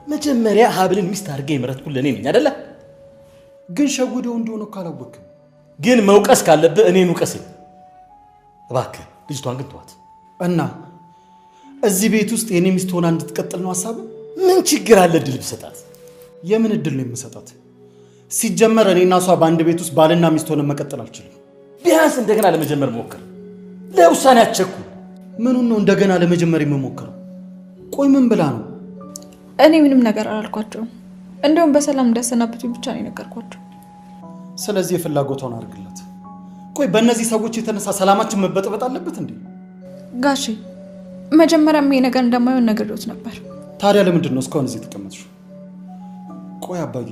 መጀመሪያ ሀብልን ሚስት አድርጌ የመረጥኩት ለኔ ነኝ አይደለ? ግን ሸጉደው እንደሆነ ካላወቅም ግን መውቀስ ካለብህ እኔን ውቀስኝ እባክህ። ልጅቷን ግን ተዋት እና እዚህ ቤት ውስጥ የኔ ሚስት ሆና እንድትቀጥል ነው ሐሳብ? ምን ችግር አለ እድል ብሰጣት? የምን እድል ነው የምሰጣት? ሲጀመር እኔና እሷ በአንድ ቤት ውስጥ ባልና ሚስት ሆነን መቀጠል አልችልም። ቢያንስ እንደገና ለመጀመር ሞክር። ለውሳኔ አትቸኩል። ምኑን ነው እንደገና ለመጀመር የምሞክረው? ቆይ ምን ብላ ነው? እኔ ምንም ነገር አላልኳቸውም። እንደውም በሰላም እንዳሰናብቱኝ ብቻ ነው የነገርኳቸው። ስለዚህ የፍላጎቷን አድርግላት። ቆይ በእነዚህ ሰዎች የተነሳ ሰላማችን መበጥበጥ አለበት እንዴ? ጋሼ መጀመሪያም ይሄ ነገር እንደማይሆን ነግሬዎት ነበር። ታዲያ ለምንድን ነው እስካሁን እዚህ የተቀመጥሽው? ቆይ አባዬ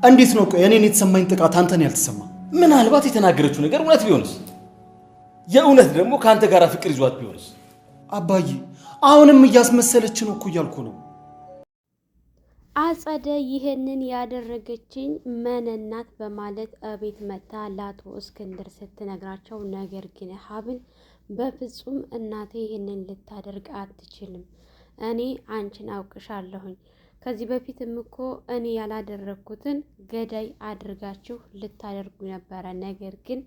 እንዴት ነው ቆይ እኔን የተሰማኝ ጥቃት አንተን ያልተሰማ? ምናልባት የተናገረችው ነገር እውነት ቢሆንስ? የእውነት ደግሞ ከአንተ ጋር ፍቅር ይዟት ቢሆንስ? አባዬ አሁንም እያስመሰለች ነው እኮ እያልኩ ነው። አጸደ ይህንን ያደረገችኝ መነናት በማለት እቤት መታ ለአቶ እስክንድር ስትነግራቸው፣ ነገር ግን ሀብል በፍጹም እናቴ ይህንን ልታደርግ አትችልም። እኔ አንቺን አውቅሻለሁኝ። ከዚህ በፊትም እኮ እኔ ያላደረግኩትን ገዳይ አድርጋችሁ ልታደርጉ ነበረ። ነገር ግን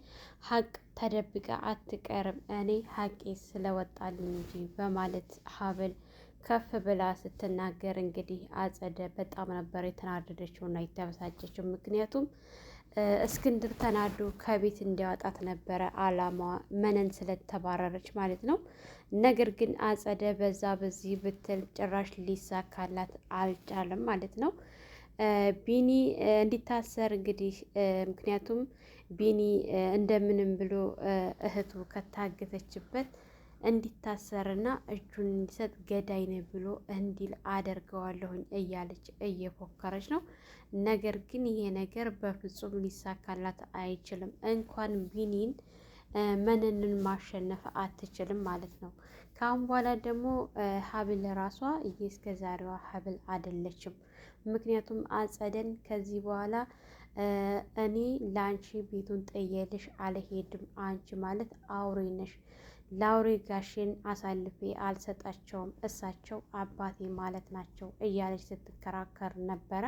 ሀቅ ተደብቃ አትቀርም። እኔ ሀቄ ስለወጣልኝ እንጂ በማለት ሀብል ከፍ ብላ ስትናገር እንግዲህ አጸደ በጣም ነበር የተናደደችውና የተበሳጨችው። ምክንያቱም እስክንድር ተናዶ ከቤት እንዲያወጣት ነበረ አላማዋ፣ መነን ስለተባረረች ማለት ነው። ነገር ግን አጸደ በዛ በዚህ ብትል ጭራሽ ሊሳካላት አልቻለም ማለት ነው። ቢኒ እንዲታሰር እንግዲህ ምክንያቱም ቢኒ እንደምንም ብሎ እህቱ ከታገተችበት እንዲታሰርና እጁን እንዲሰጥ ገዳይ ነው ብሎ እንዲል አደርገዋለሁኝ እያለች እየፎከረች ነው። ነገር ግን ይሄ ነገር በፍጹም ሊሳካላት አይችልም። እንኳን ቢኒን መነንን ማሸነፍ አትችልም ማለት ነው። ከአሁን በኋላ ደግሞ ሀብል ራሷ እስከ ዛሬዋ ሀብል አይደለችም። ምክንያቱም አጸደን ከዚህ በኋላ እኔ ለአንቺ ቤቱን ጥዬልሽ አልሄድም፣ አንቺ ማለት አውሬ ነሽ፣ ለአውሬ ጋሼን አሳልፌ አልሰጣቸውም፣ እሳቸው አባቴ ማለት ናቸው እያለች ስትከራከር ነበረ።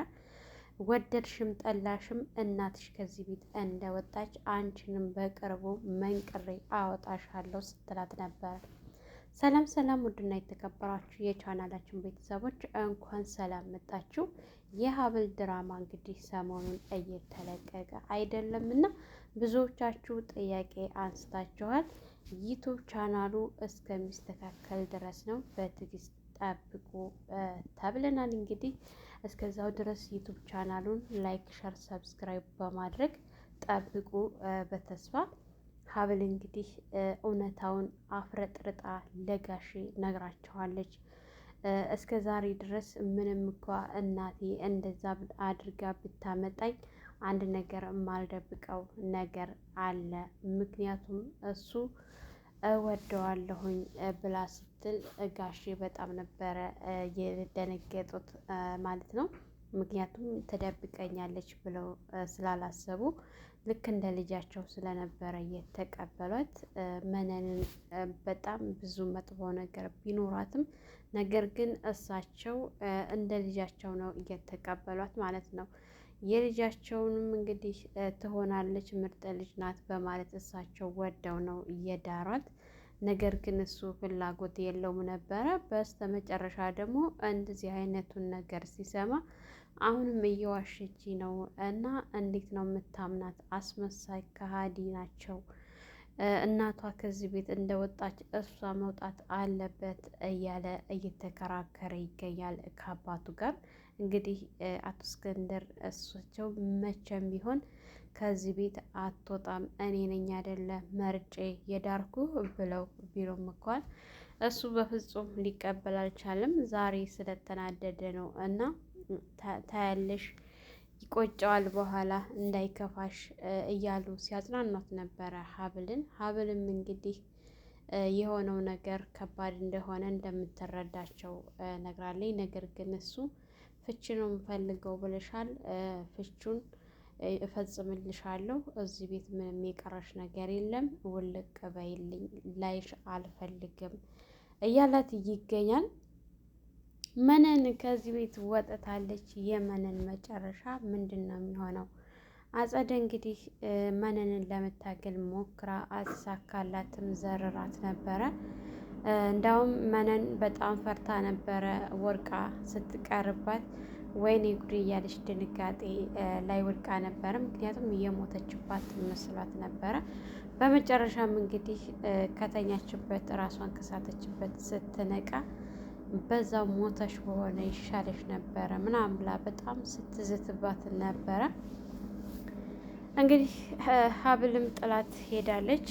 ወደድሽም ጠላሽም እናትሽ ከዚህ ቤት እንደወጣች አንቺንም በቅርቡ መንቅሬ አወጣሻለሁ ስትላት ነበረ። ሰላም ሰላም! ውድና የተከበራችሁ የቻናላችን ቤተሰቦች እንኳን ሰላም መጣችሁ። የሀብል ድራማ እንግዲህ ሰሞኑን እየተለቀቀ አይደለምና ብዙዎቻችሁ ጥያቄ አንስታችኋል። ዩቱብ ቻናሉ እስከሚስተካከል ድረስ ነው በትዕግስት ጠብቁ ተብለናል። እንግዲህ እስከዛው ድረስ ዩቱብ ቻናሉን ላይክ፣ ሸር፣ ሰብስክራይብ በማድረግ ጠብቁ በተስፋ። ሀብል እንግዲህ እውነታውን አፍረጥርጣ ለጋሼ ነግራቸዋለች። እስከ ዛሬ ድረስ ምንም እንኳ እናቴ እንደዛ አድርጋ ብታመጣኝ አንድ ነገር የማልደብቀው ነገር አለ። ምክንያቱም እሱ እወደዋለሁኝ ብላ ስትል ጋሼ በጣም ነበረ የደነገጡት ማለት ነው። ምክንያቱም ትደብቀኛለች ብለው ስላላሰቡ ልክ እንደ ልጃቸው ስለነበረ የተቀበሏት። መነንን በጣም ብዙ መጥፎ ነገር ቢኖራትም ነገር ግን እሳቸው እንደ ልጃቸው ነው እየተቀበሏት ማለት ነው። የልጃቸውንም እንግዲህ ትሆናለች ምርጥ ልጅ ናት በማለት እሳቸው ወደው ነው እየዳሯት። ነገር ግን እሱ ፍላጎት የለውም ነበረ። በስተ መጨረሻ ደግሞ እንደዚህ አይነቱን ነገር ሲሰማ አሁንም እየዋሸች ነው እና እንዴት ነው የምታምናት? አስመሳይ ከሃዲ ናቸው። እናቷ ከዚህ ቤት እንደወጣች እሷ መውጣት አለበት እያለ እየተከራከረ ይገኛል ከአባቱ ጋር። እንግዲህ አቶ እስክንድር እሳቸው መቼም ቢሆን ከዚህ ቤት አትወጣም፣ እኔ ነኝ አይደለ መርጬ የዳርኩ ብለው ቢሎም እንኳን እሱ በፍጹም ሊቀበል አልቻለም። ዛሬ ስለተናደደ ነው እና ታያለሽ ይቆጨዋል በኋላ እንዳይከፋሽ እያሉ ሲያጽናኗት ነበረ ሀብልን። ሀብልም እንግዲህ የሆነው ነገር ከባድ እንደሆነ እንደምትረዳቸው ነግራለኝ። ነገር ግን እሱ ፍቺ ነው የምፈልገው ብለሻል፣ ፍቹን እፈጽምልሻለሁ፣ እዚህ ቤት ምንም የቀረሽ ነገር የለም፣ ውልቅ በይልኝ፣ ላይሽ አልፈልግም እያላት ይገኛል። መነን ከዚህ ቤት ወጥታለች። የመነን መጨረሻ ምንድን ነው የሚሆነው? አጸደ እንግዲህ መነንን ለመታገል ሞክራ አልተሳካላትም። ዘርራት ነበረ። እንዳውም መነን በጣም ፈርታ ነበረ ወርቃ ስትቀርባት ወይኔ ጉዴ እያለች ድንጋጤ ላይ ወድቃ ነበረ። ምክንያቱም እየሞተችባት መስሏት ነበረ። በመጨረሻም እንግዲህ ከተኛችበት ራሷን ከሳተችበት ስትነቃ በዛው ሞተሽ በሆነ ይሻለሽ ነበረ ምናምን ብላ በጣም ስትዝትባት ነበረ። እንግዲህ ሀብልም ጥላት ሄዳለች።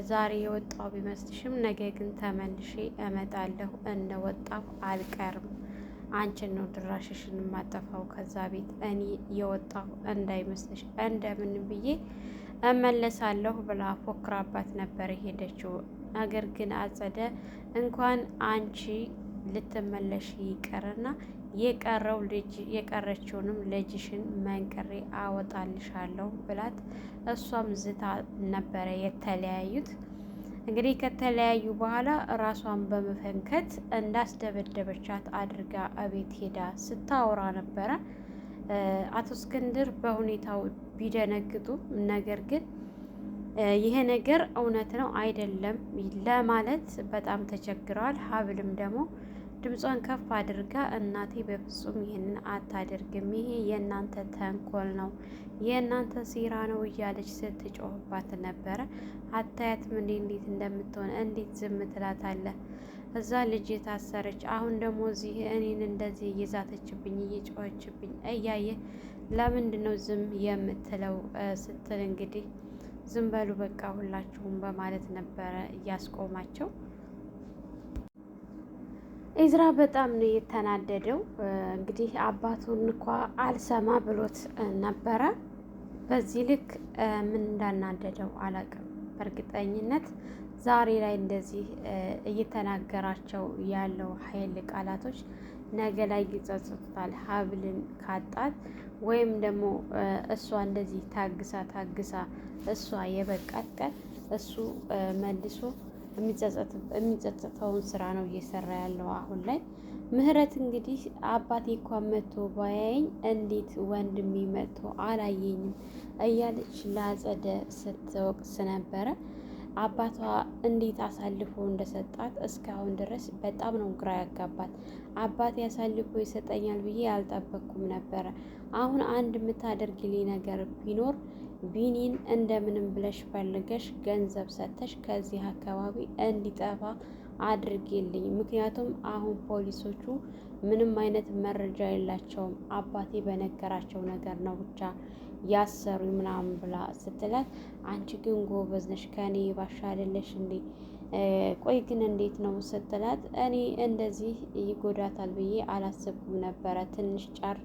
ዛሬ የወጣው ቢመስልሽም ነገ ግን ተመልሼ እመጣለሁ፣ እንደወጣሁ አልቀርም፣ አንቺን ነው ድራሽሽን የማጠፋው ከዛ ቤት፣ እኔ የወጣሁ እንዳይመስልሽ፣ እንደምን ብዬ እመለሳለሁ ብላ ፎክራባት ነበር ሄደችው። ነገር ግን አጸደ እንኳን አንቺ ልትመለሽ ይቀርና የቀረው ልጅ የቀረችውንም ልጅሽን መንቅሬ አወጣልሻለሁ ብላት እሷም ዝታ ነበረ የተለያዩት። እንግዲህ ከተለያዩ በኋላ ራሷን በመፈንከት እንዳስደበደበቻት አድርጋ እቤት ሄዳ ስታወራ ነበረ። አቶ እስክንድር በሁኔታው ቢደነግጡ፣ ነገር ግን ይሄ ነገር እውነት ነው አይደለም ለማለት በጣም ተቸግረዋል። ሀብልም ደግሞ ድምጿን ከፍ አድርጋ እናቴ በፍጹም ይህንን አታደርግም፣ ይሄ የእናንተ ተንኮል ነው፣ የእናንተ ሴራ ነው እያለች ስትጮህባት ነበረ። አታያትም እንዴ እንዴት እንደምትሆን? እንዴት ዝም ትላታለህ? እዛ ልጅ የታሰረች፣ አሁን ደግሞ እዚህ እኔን እንደዚህ እየዛተችብኝ እየጮኸችብኝ እያየ ለምንድን ነው ዝም የምትለው? ስትል እንግዲህ ዝም በሉ በቃ ሁላችሁም በማለት ነበረ እያስቆማቸው። ኢዝራ በጣም ነው የተናደደው። እንግዲህ አባቱን እንኳ አልሰማ ብሎት ነበረ። በዚህ ልክ ምን እንዳናደደው አላውቅም። በእርግጠኝነት ዛሬ ላይ እንደዚህ እየተናገራቸው ያለው ኃይል ቃላቶች ነገ ላይ ይጸጽቱታል። ሀብልን ካጣት ወይም ደግሞ እሷ እንደዚህ ታግሳ እሷ የበቃት ቀን እሱ መልሶ የሚጸጸተውን ስራ ነው እየሰራ ያለው አሁን ላይ። ምህረት እንግዲህ አባቴ እንኳን መጥቶ ባያየኝ እንዴት ወንድሜ መጥቶ አላየኝም እያለች ለአጸደ ስትወቅስ ነበረ። አባቷ እንዴት አሳልፎ እንደሰጣት እስካሁን ድረስ በጣም ነው ግራ ያጋባት። አባቴ አሳልፎ ይሰጠኛል ብዬ አልጠበቅኩም ነበረ። አሁን አንድ የምታደርግልኝ ነገር ቢኖር ቢኒን እንደምንም ብለሽ ፈልገሽ ገንዘብ ሰጥተሽ ከዚህ አካባቢ እንዲጠፋ አድርጌልኝ። ምክንያቱም አሁን ፖሊሶቹ ምንም አይነት መረጃ የላቸውም፣ አባቴ በነገራቸው ነገር ነው ብቻ ያሰሩኝ ምናምን ብላ ስትላት፣ አንቺ ግን ጎበዝ ነሽ፣ ከኔ ባሻ አይደለሽ እንዴ? ቆይ ግን እንዴት ነው ስትላት፣ እኔ እንደዚህ ይጎዳታል ብዬ አላሰብኩም ነበረ፣ ትንሽ ጫር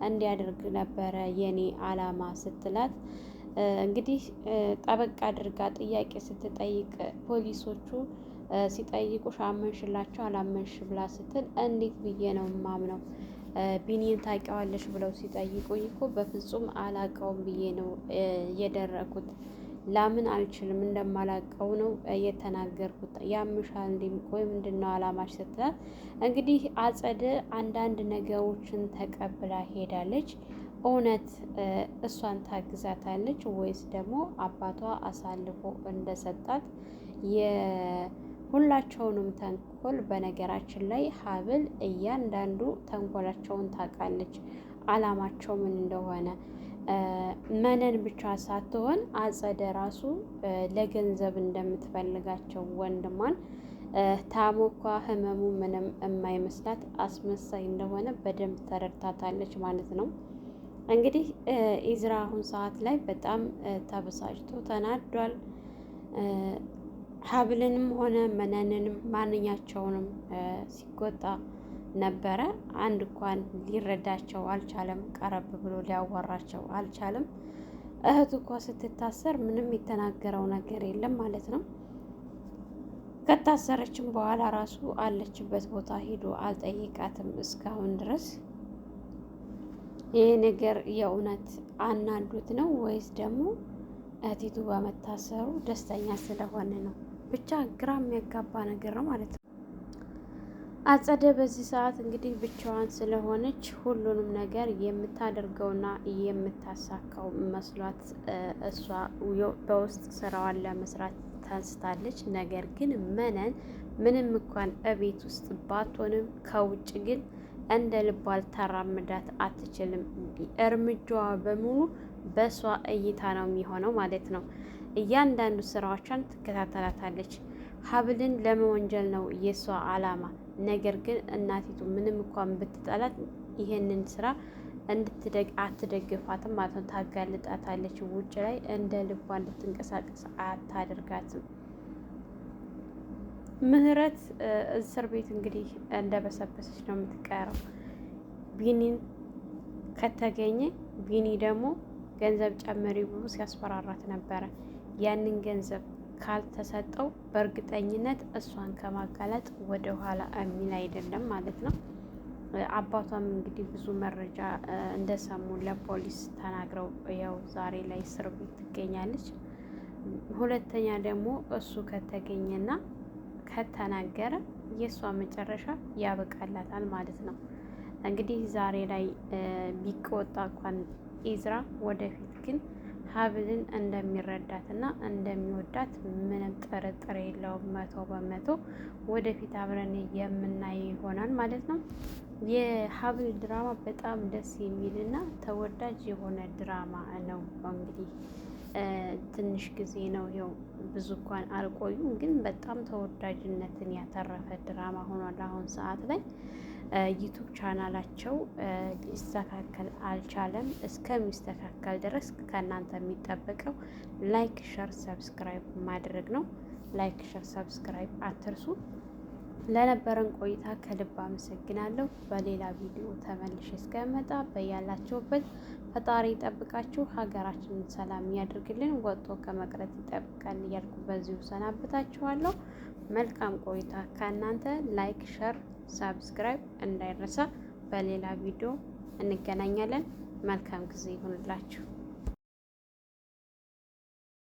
እንዲያደርግ ነበረ የኔ አላማ ስትላት፣ እንግዲህ ጠበቅ አድርጋ ጥያቄ ስትጠይቅ ፖሊሶቹ ሲጠይቁሽ አመንሽላቸው አላመንሽ ብላ ስትል፣ እንዴት ብዬ ነው ማምነው? ቢኒን ታውቂዋለሽ ብለው ሲጠይቁኝ እኮ በፍጹም አላውቀውም ብዬ ነው የደረኩት። ላምን አልችልም፣ እንደማላውቀው ነው የተናገርኩት። ያምሻል እንዲም ቆይ ምንድን ነው አላማሽ ስትላት፣ እንግዲህ አጸደ አንዳንድ ነገሮችን ተቀብላ ሄዳለች። እውነት እሷን ታግዛታለች ወይስ ደግሞ አባቷ አሳልፎ እንደሰጣት? የሁላቸውንም ተንኮል በነገራችን ላይ ሀብል እያንዳንዱ ተንኮላቸውን ታውቃለች፣ አላማቸው ምን እንደሆነ። መነን ብቻ ሳትሆን አጸደ ራሱ ለገንዘብ እንደምትፈልጋቸው ወንድሟን ታሞኳ ህመሙ ምንም የማይመስላት አስመሳይ እንደሆነ በደንብ ተረድታታለች ማለት ነው። እንግዲህ ኢዝራ አሁን ሰዓት ላይ በጣም ተበሳጭቶ ተናዷል። ሀብልንም ሆነ መነንንም ማንኛቸውንም ሲቆጣ ነበረ። አንድ እንኳን ሊረዳቸው አልቻለም። ቀረብ ብሎ ሊያዋራቸው አልቻለም። እህቱ እኳ ስትታሰር ምንም የተናገረው ነገር የለም ማለት ነው። ከታሰረችም በኋላ ራሱ አለችበት ቦታ ሄዶ አልጠይቃትም እስካሁን ድረስ። ይህ ነገር የእውነት አናዱት ነው ወይስ ደግሞ እህቲቱ በመታሰሩ ደስተኛ ስለሆነ ነው? ብቻ ግራ የሚያጋባ ነገር ነው ማለት ነው። አጸደ በዚህ ሰዓት እንግዲህ ብቻዋን ስለሆነች ሁሉንም ነገር የምታደርገውና የምታሳካው መስሏት እሷ በውስጥ ስራዋን ለመስራት ታንስታለች። ነገር ግን ምንም እንኳን እቤት ውስጥ ባትሆንም ከውጭ ግን እንደ ልቧ ልታራምዳት አትችልም። እርምጃዋ በሙሉ በሷ እይታ ነው የሚሆነው ማለት ነው። እያንዳንዱ ስራዎቿን ትከታተላታለች። ሀብልን ለመወንጀል ነው የሷ አላማ። ነገር ግን እናቲቱ ምንም እንኳን ብትጠላት ይሄንን ስራ አትደግፋትም ማለት ነው። ታጋልጣታለች። ውጭ ላይ እንደ ልቧ እንድትንቀሳቀስ አታደርጋትም። ምህረት እስር ቤት እንግዲህ እንደበሰበሰች ነው የምትቀረው። ቢኒን ከተገኘ ቢኒ ደግሞ ገንዘብ ጨመሪ ብሎ ሲያስፈራራት ነበረ። ያንን ገንዘብ ካልተሰጠው በእርግጠኝነት እሷን ከማጋለጥ ወደ ኋላ የሚል አይደለም ማለት ነው። አባቷም እንግዲህ ብዙ መረጃ እንደሰሙ ለፖሊስ ተናግረው ያው ዛሬ ላይ እስር ቤት ትገኛለች። ሁለተኛ ደግሞ እሱ ከተገኘና ከተናገረ የእሷ መጨረሻ ያበቃላታል ማለት ነው። እንግዲህ ዛሬ ላይ ቢቆጣ እንኳን ኢዝራ ወደፊት ግን ሀብልን እንደሚረዳትና እንደሚወዳት ምንም ጥርጥር የለውም። 100% ወደፊት አብረን የምናየው ይሆናል ማለት ነው። የሀብል ድራማ በጣም ደስ የሚልና ተወዳጅ የሆነ ድራማ ነው። እንግዲህ ትንሽ ጊዜ ነው ይኸው ብዙ እንኳን አልቆዩም፣ ግን በጣም ተወዳጅነትን ያተረፈ ድራማ ሆኗል። አሁን ሰዓት ላይ ዩቱብ ቻናላቸው ሊስተካከል አልቻለም። እስከሚስተካከል ድረስ ከእናንተ የሚጠበቀው ላይክ፣ ሸር፣ ሰብስክራይብ ማድረግ ነው። ላይክ፣ ሸር፣ ሰብስክራይብ አትርሱ። ለነበረን ቆይታ ከልብ አመሰግናለሁ። በሌላ ቪዲዮ ተመልሼ እስከመጣ በያላችሁበት ፈጣሪ ይጠብቃችሁ፣ ሀገራችንን ሰላም ያድርግልን፣ ወጥቶ ከመቅረት ይጠብቃል እያልኩ በዚሁ ሰናበታችኋለሁ። መልካም ቆይታ ከእናንተ። ላይክ፣ ሸር፣ ሰብስክራይብ እንዳይረሳ። በሌላ ቪዲዮ እንገናኛለን። መልካም ጊዜ ይሁንላችሁ።